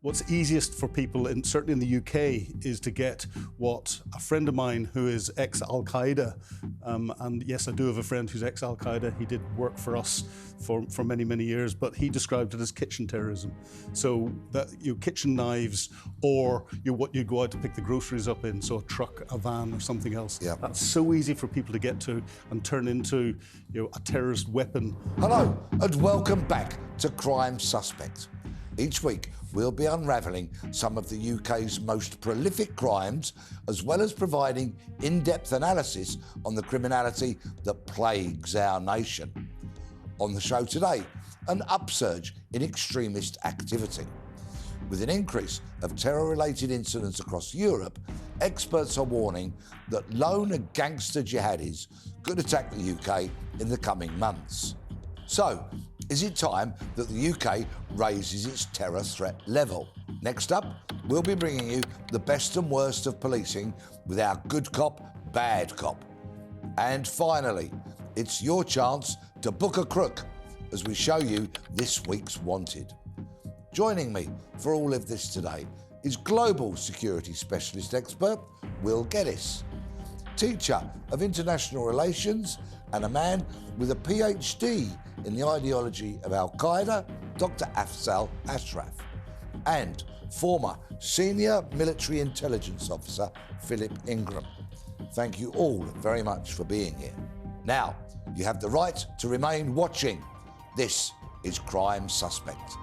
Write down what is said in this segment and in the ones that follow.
What's easiest for people, certainly in the UK, is to get what a friend of mine who is ex-Al-Qaeda, and yes, I do have a friend who's ex-Al-Qaeda. He did work for us for many, many years, but he described it as kitchen terrorism. So that your kitchen knives, or what you go out to pick the groceries up in, so a truck, a van, or something else. Yep. That's so easy for people to get to and turn into a terrorist weapon. Hello, and welcome back to Crime Suspect. Each week, we'll be unravelling some of the UK's most prolific crimes, as well as providing in-depth analysis on the criminality that plagues our nation. On the show today, an upsurge in extremist activity. With an increase of terror-related incidents across Europe, experts are warning that lone gangster jihadis could attack the UK in the coming months. So, is it time that the UK raises its terror threat level? Next up, we'll be bringing you the best and worst of policing with our good cop, bad cop. And finally, it's your chance to book a crook as we show you this week's Wanted. Joining me for all of this today is global security specialist expert Will Geddes, teacher of international relations and a man with a PhD in the ideology of Al-Qaeda, Dr Afzal Ashraf, and former senior military intelligence officer Philip Ingram. Thank you all very much for being here. Now, you have the right to remain watching. This is Crime Suspect.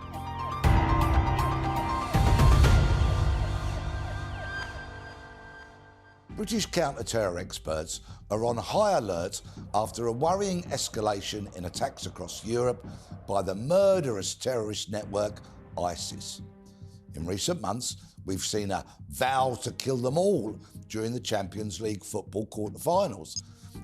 British counter-terror experts are on high alert after a worrying escalation in attacks across Europe by the murderous terrorist network ISIS. In recent months, we've seen a vow to kill them all during the Champions League football quarter-finals.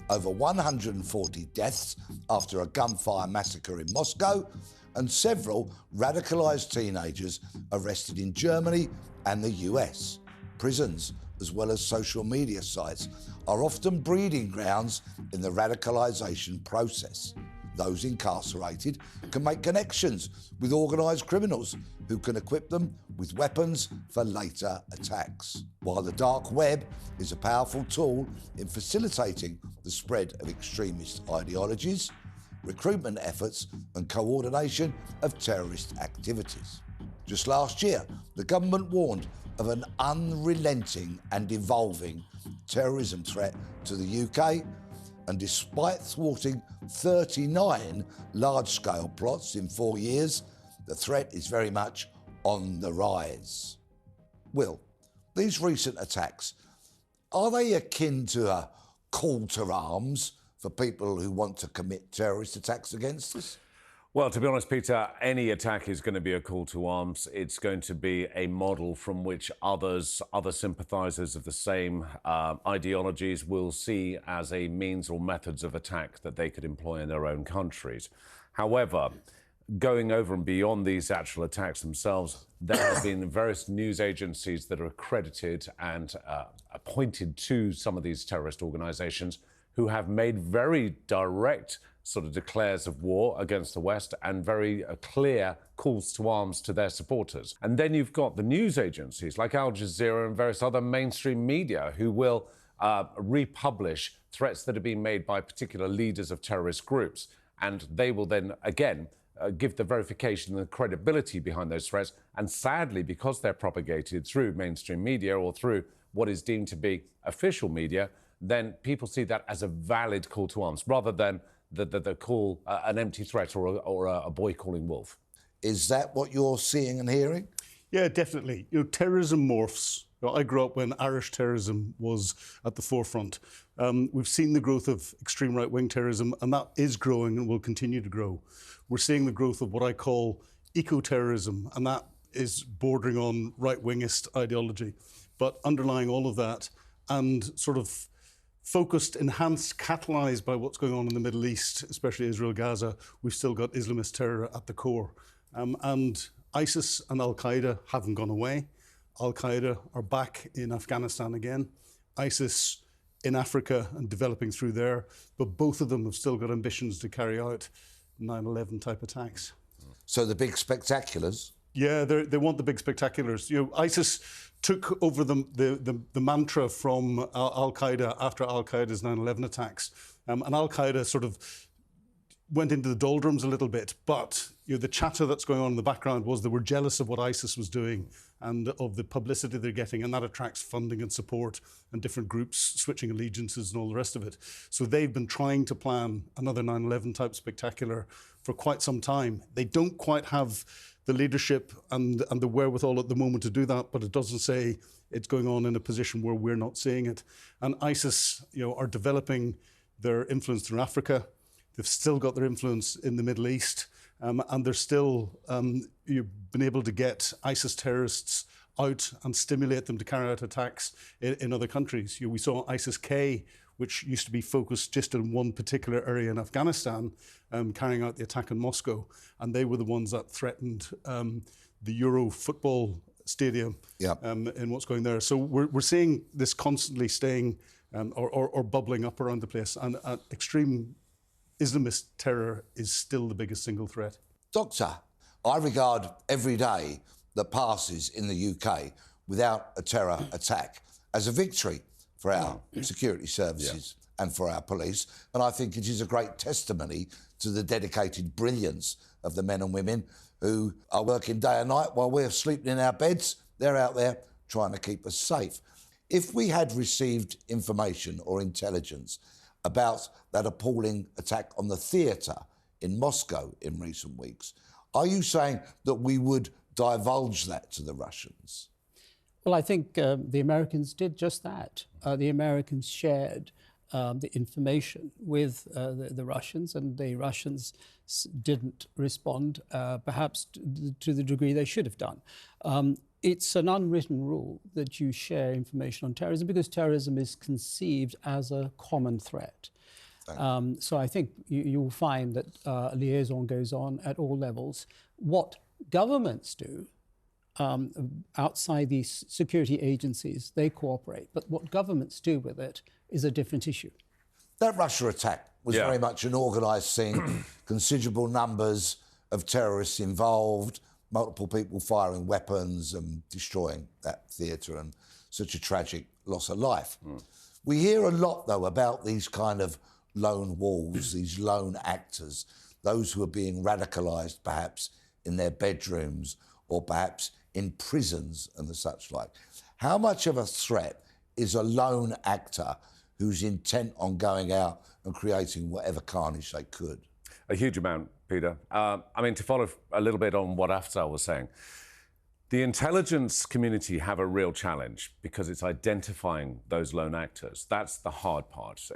Over 140 deaths after a gunfire massacre in Moscow, and several radicalised teenagers arrested in Germany and the US. Prisons, as well as social media sites, are often breeding grounds in the radicalisation process. Those incarcerated can make connections with organised criminals who can equip them with weapons for later attacks. While the dark web is a powerful tool in facilitating the spread of extremist ideologies, recruitment efforts and coordination of terrorist activities. Just last year, the government warned of an unrelenting and evolving terrorism threat to the UK, and despite thwarting 39 large-scale plots in 4 years, the threat is very much on the rise. Will, these recent attacks, are they akin to a call to arms for people who want to commit terrorist attacks against us? Well, to be honest, Peter, any attack is going to be a call to arms. It's going to be a model from which other sympathisers of the same ideologies will see as a means or methods of attack that they could employ in their own countries. However, going over and beyond these actual attacks themselves, there have been various news agencies that are accredited and appointed to some of these terrorist organisations who have made very direct sort of declares of war against the West and very clear calls to arms to their supporters. And then you've got the news agencies like Al Jazeera and various other mainstream media who will republish threats that have been made by particular leaders of terrorist groups. And they will then, again, give the verification and the credibility behind those threats. And sadly, because they're propagated through mainstream media or through what is deemed to be official media, then people see that as a valid call to arms rather than the call, an empty threat or a boy calling wolf. Is that what you're seeing and hearing? Yeah, definitely. Terrorism morphs. I grew up when Irish terrorism was at the forefront. We've seen the growth of extreme right-wing terrorism, and that is growing and will continue to grow. We're seeing the growth of what I call eco-terrorism, and that is bordering on right-wingist ideology. But underlying all of that, and sort of focused, enhanced, catalysed by what's going on in the Middle East, especially Israel, Gaza, we've still got Islamist terror at the core. And ISIS and Al-Qaeda haven't gone away. Al-Qaeda are back in Afghanistan again. ISIS in Africa and developing through there. But both of them have still got ambitions to carry out 9/11 type attacks. So the big spectaculars Yeah, they want the big spectaculars. ISIS took over the mantra from Al-Qaeda after Al-Qaeda's 9/11 attacks. And Al-Qaeda sort of went into the doldrums a little bit, but the chatter that's going on in the background was they were jealous of what ISIS was doing and of the publicity they're getting, and that attracts funding and support and different groups switching allegiances and all the rest of it. So they've been trying to plan another 9/11 type spectacular for quite some time. They don't quite have the leadership and the wherewithal at the moment to do that, but it doesn't say it's going on in a position where we're not seeing it. And ISIS, are developing their influence through Africa. They've still got their influence in the Middle East, and they're still you've been able to get ISIS terrorists out and stimulate them to carry out attacks in other countries. We saw ISIS-K, which used to be focused just in one particular area in Afghanistan, carrying out the attack in Moscow, and they were the ones that threatened the Euro football stadium in what's going there. So we're seeing this constantly staying or bubbling up around the place, and extreme Islamist terror is still the biggest single threat. Doctor, I regard every day that passes in the UK without a terror attack as a victory for our security services and for our police. And I think it is a great testimony to the dedicated brilliance of the men and women who are working day and night while we're sleeping in our beds. They're out there trying to keep us safe. If we had received information or intelligence about that appalling attack on the theatre in Moscow in recent weeks, are you saying that we would divulge that to the Russians? Well, I think the Americans did just that. The Americans shared the information with the Russians, and the Russians didn't respond, perhaps to the degree they should have done. It's an unwritten rule that you share information on terrorism because terrorism is conceived as a common threat. So I think you'll find that liaison goes on at all levels. What governments do outside these security agencies, they cooperate. But what governments do with it is a different issue. That Russia attack was very much an organised thing, considerable numbers of terrorists involved, multiple people firing weapons and destroying that theatre, and such a tragic loss of life. We hear a lot, though, about these kind of lone wolves, these lone actors, those who are being radicalised perhaps in their bedrooms or perhaps in prisons and the such like. How much of a threat is a lone actor who's intent on going out and creating whatever carnage they could? A huge amount, Peter. I mean, to follow a little bit on what Afzal was saying, the intelligence community have a real challenge because it's identifying those lone actors. That's the hard part.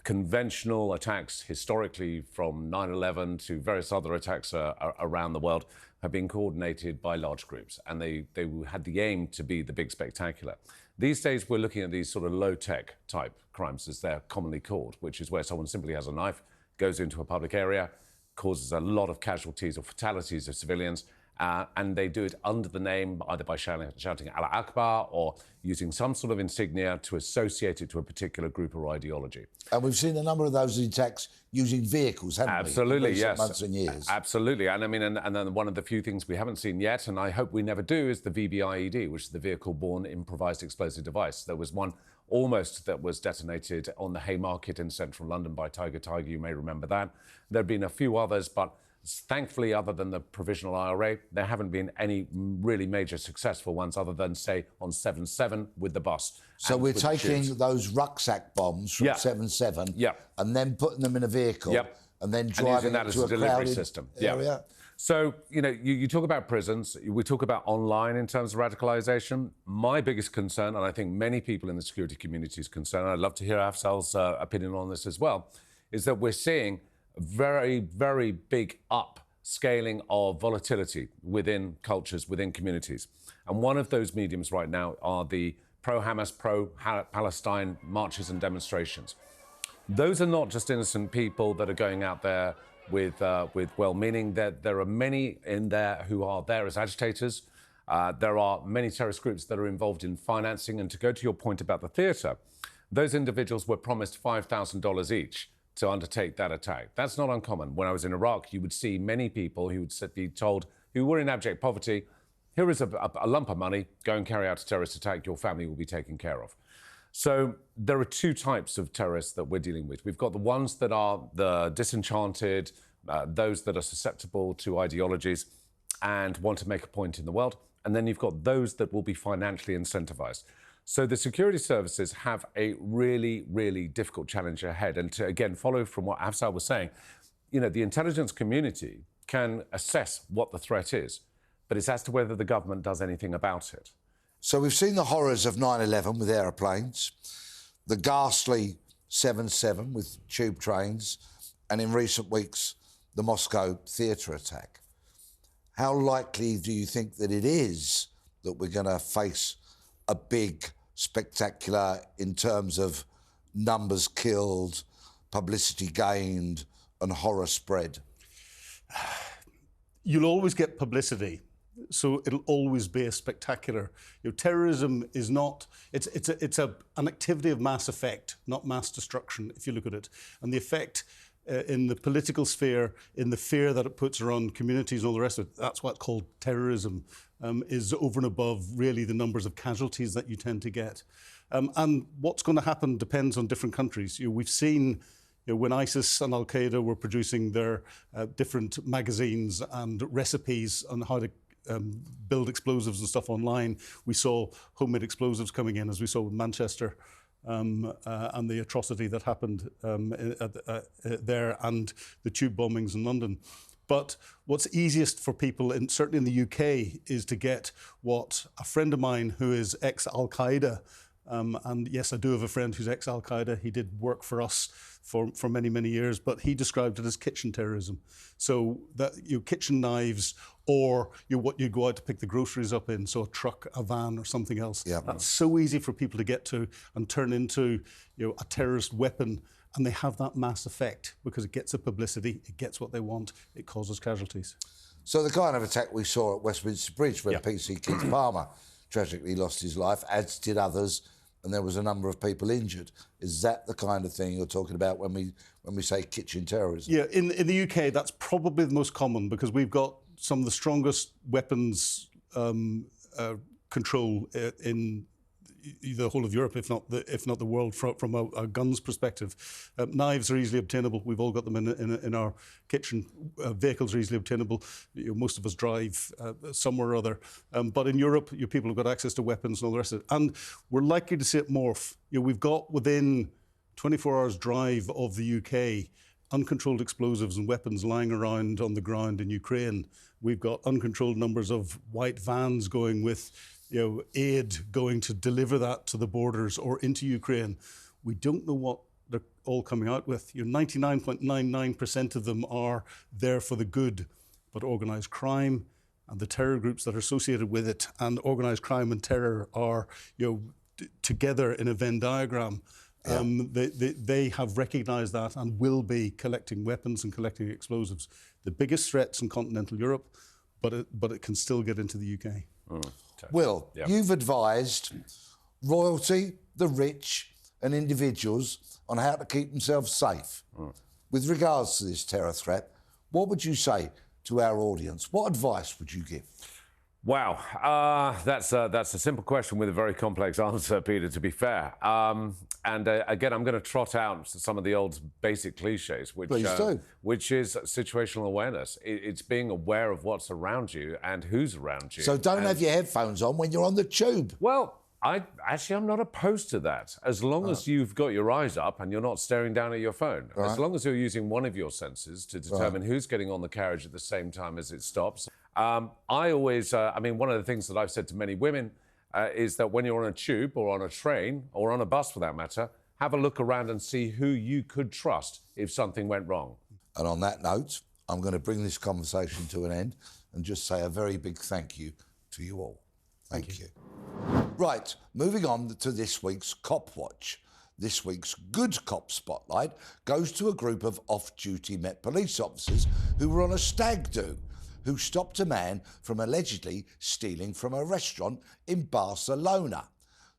Conventional attacks historically from 9/11 to various other attacks around the world have been coordinated by large groups, and they had the aim to be the big spectacular. These days, we're looking at these sort of low-tech type crimes, as they're commonly called, which is where someone simply has a knife, goes into a public area, causes a lot of casualties or fatalities of civilians, and they do it under the name, either by shouting Allah Akbar or using some sort of insignia to associate it to a particular group or ideology. And we've seen a number of those attacks using vehicles, haven't we? Absolutely, yes. Months and years. Absolutely. And I mean, and then one of the few things we haven't seen yet, and I hope we never do, is the VBIED, which is the Vehicle-Borne Improvised Explosive Device. There was one almost that was detonated on the Haymarket in central London by Tiger. You may remember that. There have been a few others, but thankfully, other than the provisional IRA, there haven't been any really major successful ones other than, say, on 7/7 with the bus. So we're taking those rucksack bombs from 7/7 and then putting them in a vehicle and then driving that to as a delivery system area. So, you talk about prisons, we talk about online in terms of radicalisation. My biggest concern, and I think many people in the security community is concerned, and I'd love to hear Afzal's opinion on this as well, is that we're seeing very, very big upscaling of volatility within cultures, within communities. And one of those mediums right now are the pro-Hamas, pro-Palestine marches and demonstrations. Those are not just innocent people that are going out there with well-meaning. There are many in there who are there as agitators. There are many terrorist groups that are involved in financing. And to go to your point about the theatre, those individuals were promised $5,000 each to undertake that attack. That's not uncommon. When I was in Iraq, you would see many people who would be told, who were in abject poverty, here is a lump of money, go and carry out a terrorist attack, your family will be taken care of. So there are two types of terrorists that we're dealing with. We've got the ones that are the disenchanted, those that are susceptible to ideologies and want to make a point in the world. And then you've got those that will be financially incentivized. So the security services have a really, really difficult challenge ahead. And to, again, follow from what Afzal was saying, you know, the intelligence community can assess what the threat is, but it's as to whether the government does anything about it. So we've seen the horrors of 9/11 with aeroplanes, the ghastly 7/7 with tube trains, and in recent weeks, the Moscow theatre attack. How likely do you think that it is that we're going to face a big spectacular in terms of numbers killed, publicity gained, and horror spread? You'll always get publicity, so it'll always be a spectacular. You know, terrorism is not. It's an activity of mass effect, not mass destruction. If you look at it, and the effect in the political sphere, in the fear that it puts around communities and all the rest of it, that's what's called terrorism. Is over and above really the numbers of casualties that you tend to get. And what's going to happen depends on different countries. You know, we've seen, you know, when ISIS and Al-Qaeda were producing their different magazines and recipes on how to build explosives and stuff online, we saw homemade explosives coming in, as we saw with Manchester, and the atrocity that happened there, and the tube bombings in London. But what's easiest for people, certainly in the UK, is to get what a friend of mine who is ex-Al-Qaeda, and yes, I do have a friend who's ex-Al-Qaeda. He did work for us for many, many years, but he described it as kitchen terrorism. So that kitchen knives, or what you go out to pick the groceries up in, so a truck, a van, or something else. Yeah. That's so easy for people to get to and turn into a terrorist weapon. And they have that mass effect because it gets the publicity, it gets what they want, it causes casualties. So the kind of attack we saw at Westminster Bridge, where PC Keith Palmer tragically lost his life, as did others, and there was a number of people injured. Is that the kind of thing you're talking about when we say kitchen terrorism? Yeah, in the UK, that's probably the most common because we've got some of the strongest weapons control in the whole of Europe, if not the world, from a guns perspective. Knives are easily obtainable. We've all got them in our kitchen. Vehicles are easily obtainable. Most of us drive somewhere or other. But in Europe, people have got access to weapons and all the rest of it. And we're likely to see it morph. We've got within 24 hours drive of the UK uncontrolled explosives and weapons lying around on the ground in Ukraine. We've got uncontrolled numbers of white vans going with aid going to deliver that to the borders or into Ukraine. We don't know what they're all coming out with. 99.99% of them are there for the good, but organised crime and the terror groups that are associated with it, and organised crime and terror are together in a Venn diagram. Yeah. They have recognised that and will be collecting weapons and collecting explosives. The biggest threats in continental Europe, but it can still get into the UK. Will, you've advised royalty, the rich and individuals on how to keep themselves safe. With regards to this terror threat, what would you say to our audience? What advice would you give? Wow, that's a simple question with a very complex answer, Peter, to be fair. Again, I'm going to trot out some of the old basic cliches, which is situational awareness. It's being aware of what's around you and who's around you. So don't have your headphones on when you're on the tube. Well, I'm not opposed to that, as long as you've got your eyes up and you're not staring down at your phone. Right. As long as you're using one of your senses to determine who's getting on the carriage at the same time as it stops. I always, one of the things that I've said to many women is that when you're on a tube or on a train or on a bus for that matter, have a look around and see who you could trust if something went wrong. And on that note, I'm going to bring this conversation to an end and just say a very big thank you to you all. Thank you. Right, moving on to this week's Cop Watch. This week's Good Cop Spotlight goes to a group of off-duty Met Police officers who were on a stag do, who stopped a man from allegedly stealing from a restaurant in Barcelona.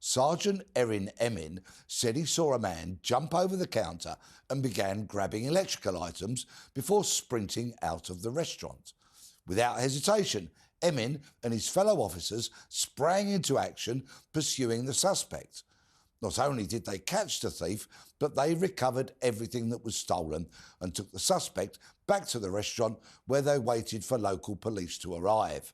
Sergeant Erin Emin said he saw a man jump over the counter and began grabbing electrical items before sprinting out of the restaurant. Without hesitation, Emin and his fellow officers sprang into action, pursuing the suspect. Not only did they catch the thief, but they recovered everything that was stolen and took the suspect back to the restaurant where they waited for local police to arrive.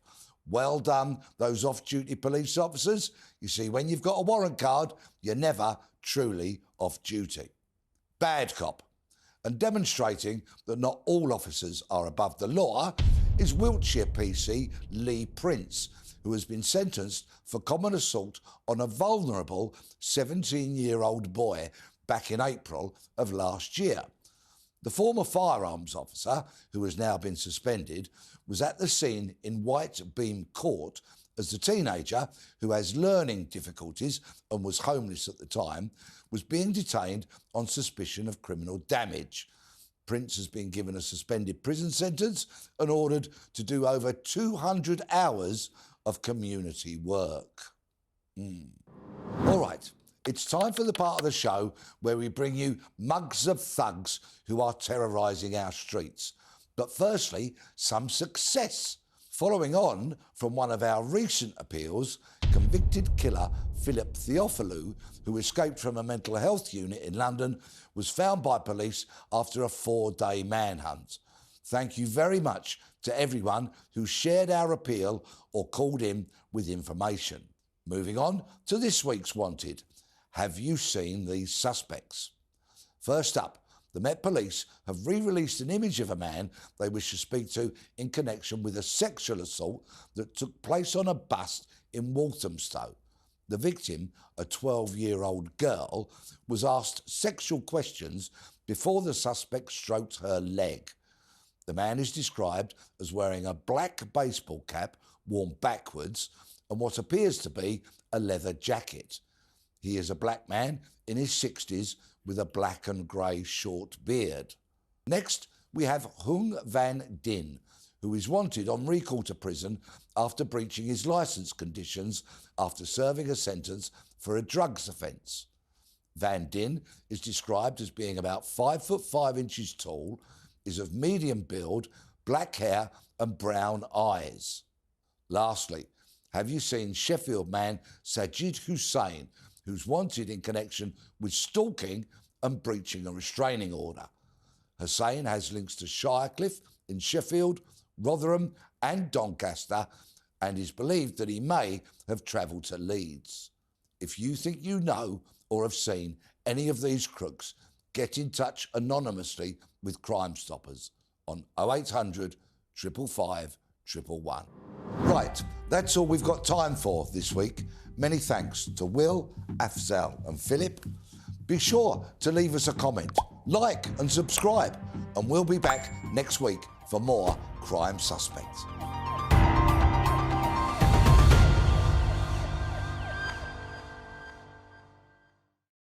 Well done, those off-duty police officers. You see, when you've got a warrant card, you're never truly off-duty. Bad cop. And demonstrating that not all officers are above the law is Wiltshire PC Lee Prince, who has been sentenced for common assault on a vulnerable 17-year-old boy back in April of last year. The former firearms officer, who has now been suspended, was at the scene in White Beam Court as the teenager, who has learning difficulties and was homeless at the time, was being detained on suspicion of criminal damage. Prince has been given a suspended prison sentence and ordered to do over 200 hours of community work. All right, it's time for the part of the show where we bring you mugs of thugs who are terrorising our streets. But firstly, some success. Following on from one of our recent appeals, convicted killer Philip Theophilou, who escaped from a mental health unit in London, was found by police after a 4-day manhunt. Thank you very much to everyone who shared our appeal or called in with information. Moving on to this week's Wanted. Have you seen these suspects? First up, the Met Police have re-released an image of a man they wish to speak to in connection with a sexual assault that took place on a bus in Walthamstow. The victim, a 12-year-old girl, was asked sexual questions before the suspect stroked her leg. The man is described as wearing a black baseball cap worn backwards and what appears to be a leather jacket. He is a black man in his 60s with a black and grey short beard. Next, we have Hung Van Din, who is wanted on recall to prison after breaching his licence conditions after serving a sentence for a drugs offence. Van Din is described as being about 5'5" tall, is of medium build, black hair and brown eyes. Lastly, have you seen Sheffield man Sajid Hussain, who's wanted in connection with stalking and breaching a restraining order? Hussain has links to Shirecliffe in Sheffield, Rotherham and Doncaster, and is believed that he may have travelled to Leeds. If you think you know or have seen any of these crooks, get in touch anonymously with Crime Stoppers on 0800 555 111. Right, that's all we've got time for this week. Many thanks to Will, Afzal and Philip. Be sure to leave us a comment, like and subscribe, and we'll be back next week for more Crime Suspects.